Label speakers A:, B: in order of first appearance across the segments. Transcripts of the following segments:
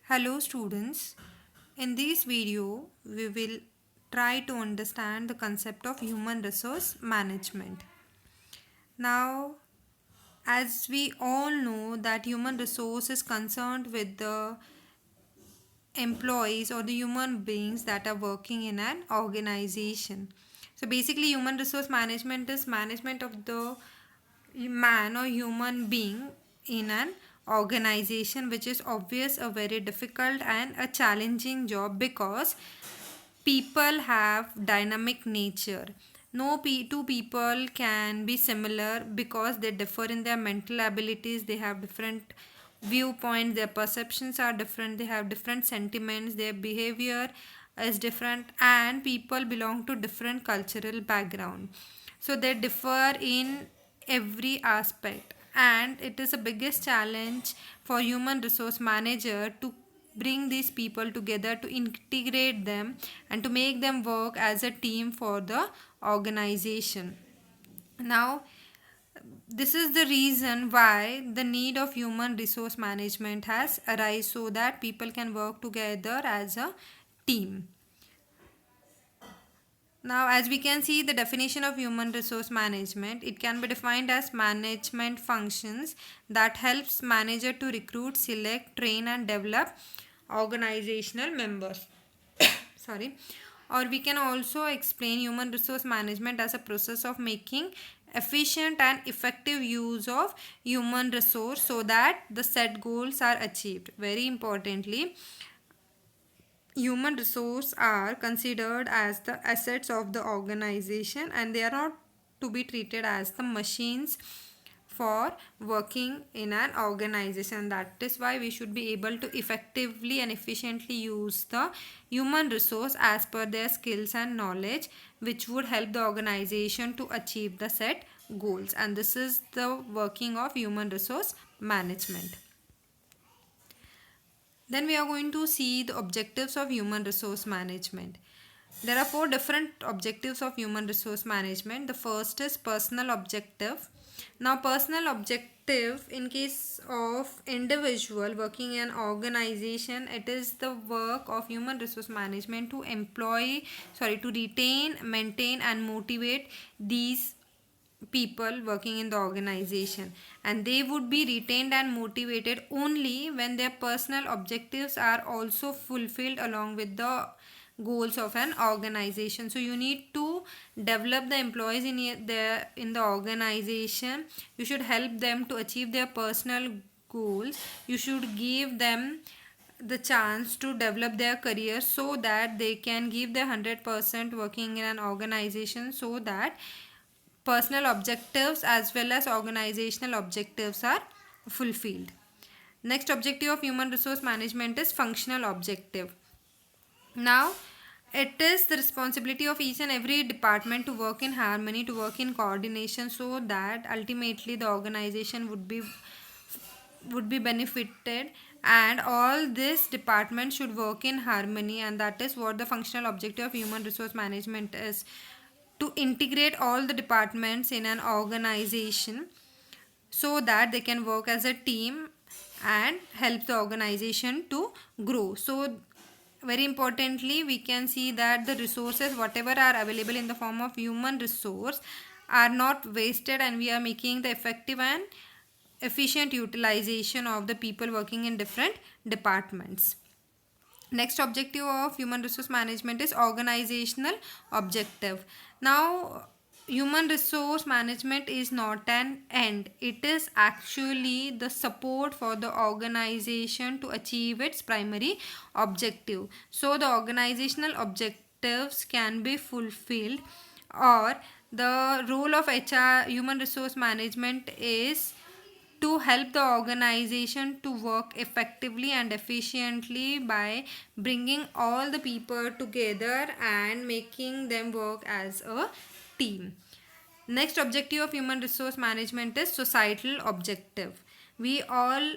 A: Hello students, in this video we will try to understand the concept of human resource management. Now, as we all know that human resource is concerned with the employees or the human beings that are working in an organization. So basically human resource management is management of the man or human being in an organization, which is obvious a very difficult and a challenging job because people have dynamic nature. No two people can be similar because they differ in their mental abilities. They have different viewpoints, their perceptions are different, they have different sentiments, their behavior is different, and people belong to different cultural background, so they differ in every aspect, and it is the biggest challenge for human resource manager to bring these people together, to integrate them and to make them work as a team for the organization. Now, this is the reason why the need of human resource management has arisen, so that people can work together as a team. Now, as we can see the definition of human resource management, it can be defined as management functions that helps manager to recruit, select, train and develop organizational members. Sorry. Or we can also explain human resource management as a process of making efficient and effective use of human resource so that the set goals are achieved. Very importantly, human resource are considered as the assets of the organization, and they are not to be treated as the machines for working in an organization. That is why we should be able to effectively and efficiently use the human resource as per their skills and knowledge, which would help the organization to achieve the set goals. And this is the working of human resource management. Then we are going to see the objectives of human resource management. There are four different objectives of human resource management. The first is personal objective. Now, personal objective in case of individual working in an organization, it is the work of human resource management to to retain, maintain and motivate these people working in the organization, and they would be retained and motivated only when their personal objectives are also fulfilled along with the goals of an organization. So you need to develop the employees in the organization. You should help them to achieve their personal goals. You should give them the chance to develop their career so that they can give their 100% working in an organization, so that personal objectives as well as organizational objectives are fulfilled. Next objective of human resource management is functional objective. Now, it is the responsibility of each and every department to work in harmony, to work in coordination, so that ultimately the organization would be benefited, and all this department should work in harmony, and that is what the functional objective of human resource management is, to integrate all the departments in an organization so that they can work as a team and help the organization to grow. So very importantly, we can see that the resources whatever are available in the form of human resource are not wasted, and we are making the effective and efficient utilization of the people working in different departments. Next objective of human resource management is organizational objective. Now, human resource management is not an end, it is actually the support for the organization to achieve its primary objective. So the organizational objectives can be fulfilled, or the role of HR human resource management is to help the organization to work effectively and efficiently by bringing all the people together and making them work as a team. Next objective of human resource management is societal objective. We all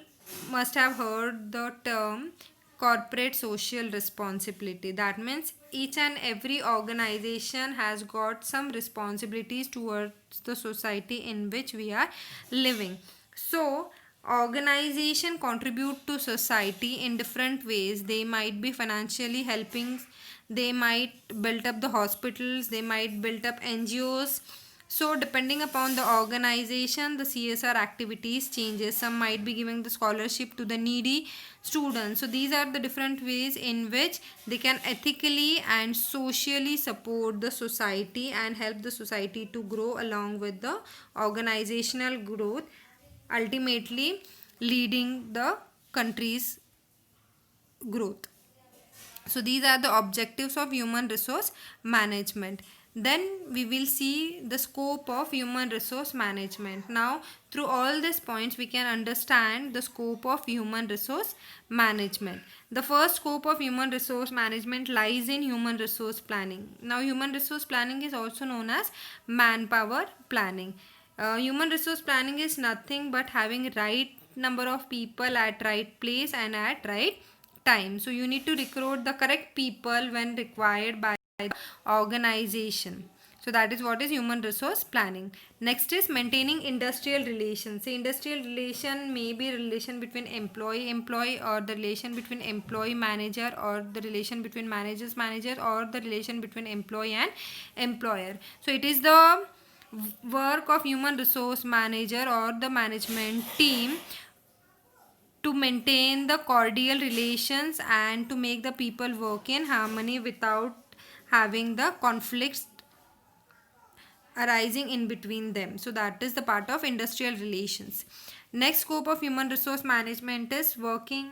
A: must have heard the term corporate social responsibility. That means each and every organization has got some responsibilities towards the society in which we are living. So Organization contribute to society in different ways. They might be financially helping, they might build up the hospitals, they might build up NGOs. So depending upon the organization, the CSR activities changes. Some might be giving the scholarship to the needy students. So these are the different ways in which they can ethically and socially support the society and help the society to grow along with the organizational growth, ultimately leading the country's growth. So these are the objectives of human resource management. Then we will see the scope of human resource management. Now through all these points we can understand the scope of human resource management. The first scope of human resource management lies in human resource planning. Now human resource planning is also known as manpower planning. Human resource planning is nothing but having right number of people at right place and at right time. So you need to recruit the correct people when required by the organization. So that is what is human resource planning. Next is maintaining industrial relations. So industrial relation may be relation between employee or the relation between employee manager, or the relation between managers manager, or the relation between employee and employer. So it is the work of human resource manager or the management team to maintain the cordial relations and to make the people work in harmony without having the conflicts arising in between them. So that is the part of industrial relations. Next scope of human resource management is working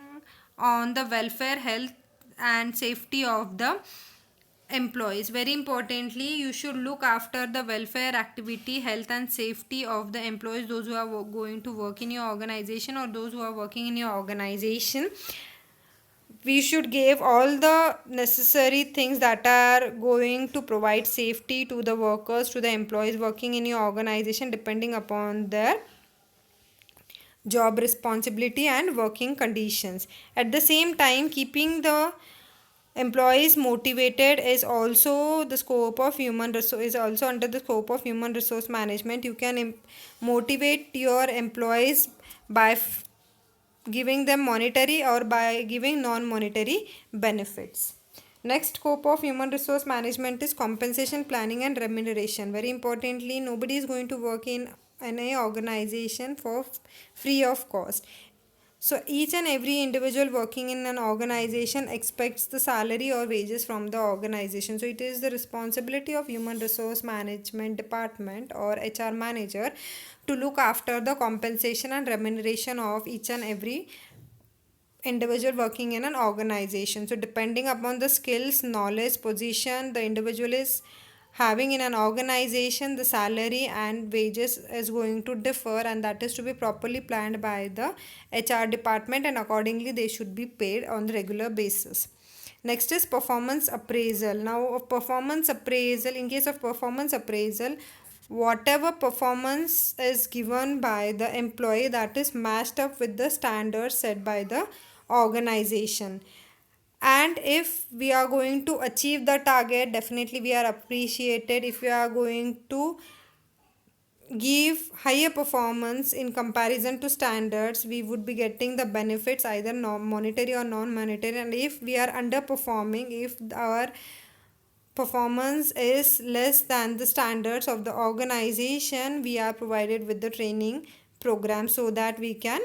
A: on the welfare, health and safety of the employees. Very importantly, you should look after the welfare activity, health and safety of the employees, those who are going to work in your organization or those who are working in your organization. We should give all the necessary things that are going to provide safety to the workers, to the employees working in your organization, depending upon their job responsibility and working conditions. At the same time, keeping the employees motivated is also the scope of human resource, is also under the scope of human resource management. You can motivate your employees by giving them monetary or by giving non-monetary benefits. Next scope of human resource management is compensation, planning and remuneration. Very importantly, nobody is going to work in any organization for free of cost. So each and every individual working in an organization expects the salary or wages from the organization. So it is the responsibility of human resource management department or HR manager to look after the compensation and remuneration of each and every individual working in an organization. So depending upon the skills, knowledge, position the individual is having in an organization, the salary and wages is going to differ, and that is to be properly planned by the HR department, and accordingly they should be paid on the regular basis. Next is performance appraisal. Now performance appraisal, in case of performance appraisal, whatever performance is given by the employee, that is matched up with the standards set by the organization. And if we are going to achieve the target, definitely we are appreciated. If we are going to give higher performance in comparison to standards, we would be getting the benefits either monetary or non-monetary. And if we are underperforming, if our performance is less than the standards of the organization, we are provided with the training program so that we can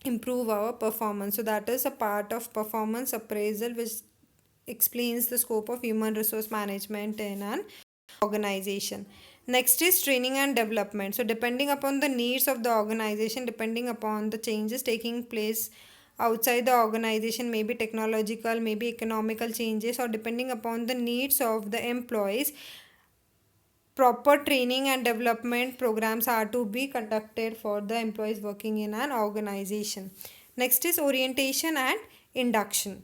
A: improve our performance. So that is a part of performance appraisal, which explains the scope of human resource management in an organization. Next is training and development. So depending upon the needs of the organization, depending upon the changes taking place outside the organization, maybe technological, maybe economical changes, or depending upon the needs of the employees, proper training and development programs are to be conducted for the employees working in an organization. Next is orientation and induction.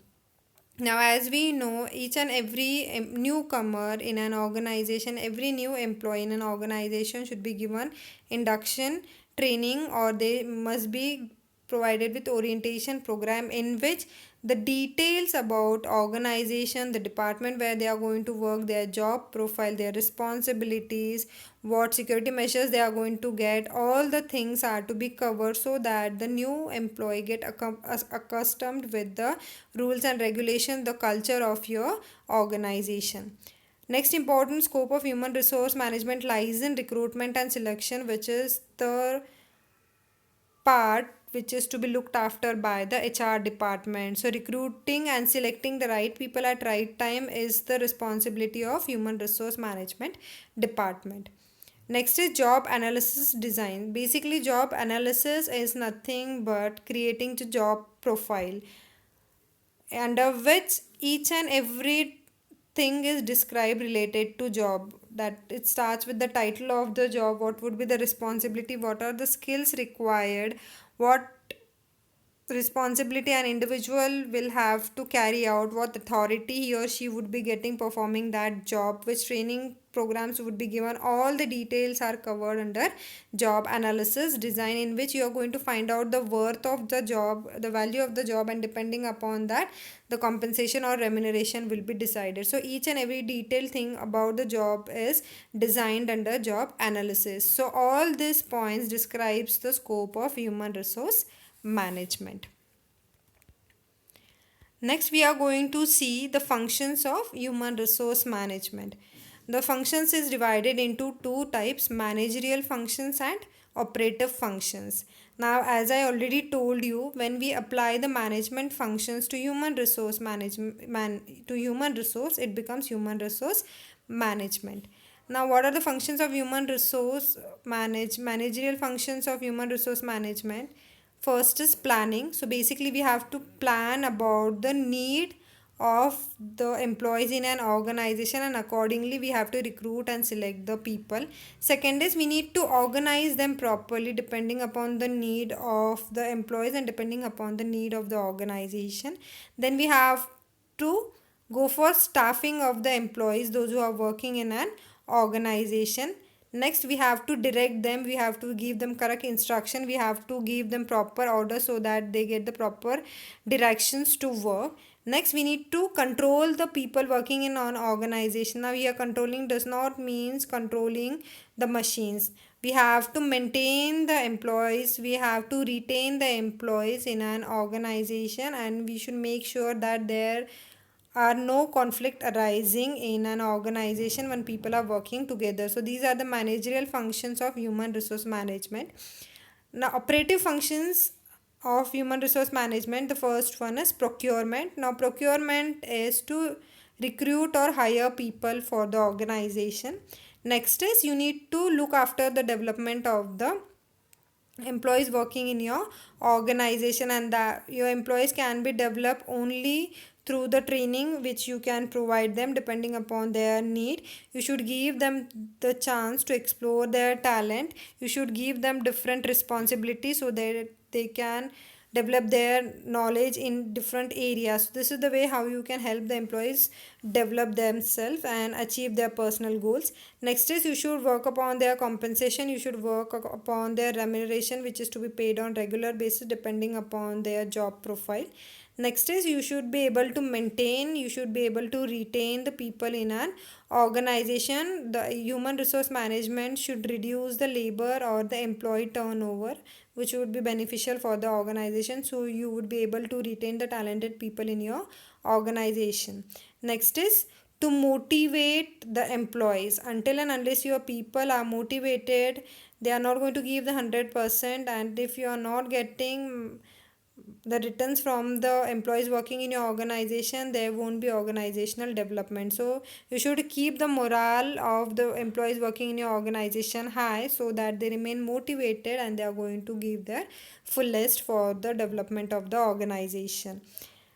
A: Now, as we know, each and every newcomer in an organization, every new employee in an organization should be given induction training, or they must be provided with orientation program in which the details about organization, the department where they are going to work, their job profile, their responsibilities, what security measures they are going to get, all the things are to be covered so that the new employee get accustomed with the rules and regulations, the culture of your organization. Next important scope of human resource management lies in recruitment and selection, which is the part which is to be looked after by the HR department. So recruiting and selecting the right people at right time is the responsibility of human resource management department. Next is job analysis design. Basically, job analysis is nothing but creating the job profile under which each and every thing is described related to job, that it starts with the title of the job, what would be the responsibility, what are the skills required, what responsibility an individual will have to carry out, what authority he or she would be getting performing that job, which training programs would be given. All the details are covered under job analysis design, in which you are going to find out the worth of the job, the value of the job, and depending upon that the compensation or remuneration will be decided. So each and every detailed thing about the job is designed under job analysis. So all these points describes the scope of human resource management. Next, we are going to see the functions of human resource management. The functions is divided into two types: managerial functions and operative functions. Now, as I already told you, when we apply the management functions to human resource it becomes human resource management. Now, what are the functions of human resource managerial functions of human resource management? First is planning. So basically we have to plan about the need of the employees in an organization, and accordingly we have to recruit and select the people. Second is we need to organize them properly depending upon the need of the employees and depending upon the need of the organization. Then we have to go for staffing of the employees, those who are working in an organization. Next, we have to direct them, we have to give them correct instruction, we have to give them proper orders so that they get the proper directions to work. Next, we need to control the people working in an organization. Now here controlling does not means controlling the machines. We have to maintain the employees, we have to retain the employees in an organization, and we should make sure that there are no conflict arising in an organization when people are working together. So these are the managerial functions of human resource management. Now, operative functions of human resource management, the first one is procurement. Now, procurement is to recruit or hire people for the organization. Next is you need to look after the development of the employees working in your organization, and that your employees can be developed only through the training which you can provide them depending upon their need. You should give them the chance to explore their talent. You should give them different responsibilities so that they can develop their knowledge in different areas. This is the way how you can help the employees develop themselves and achieve their personal goals. Next is you should work upon their compensation, you should work upon their remuneration, which is to be paid on regular basis depending upon their job profile. Next is you should be able to maintain, you should be able to retain the people in an organization. The human resource management should reduce the labor or the employee turnover, which would be beneficial for the organization. So you would be able to retain the talented people in your organization. Next is to motivate the employees. Until and unless your people are motivated, they are not going to give the 100%, and if you are not getting the returns from the employees working in your organization, there won't be organizational development. So you should keep the morale of the employees working in your organization high so that they remain motivated and they are going to give their fullest for the development of the organization.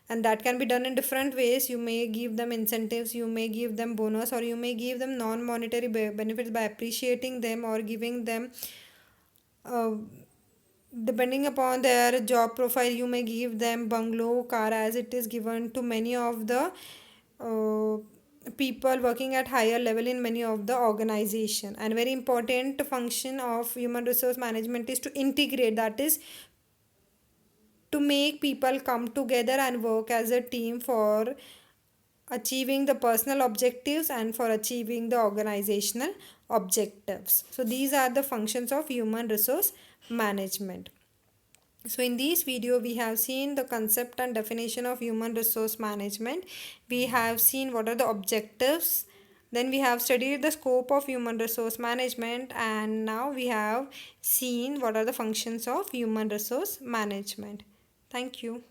A: And that can be done in different ways. You may give them incentives, you may give them bonus, or you may give them non-monetary benefits by appreciating them or giving them uh, depending upon their job profile. You may give them bungalow car as it is given to many of the uh, people working at higher level in many of the organization. And very important function of human resource management is to integrate, that is to make people come together and work as a team for achieving the personal objectives and for achieving the organizational objectives. So these are the functions of human resource management. So in this video we have seen the concept and definition of human resource management. We have seen what are the objectives, then we have studied the scope of human resource management, and now we have seen what are the functions of human resource management. Thank you.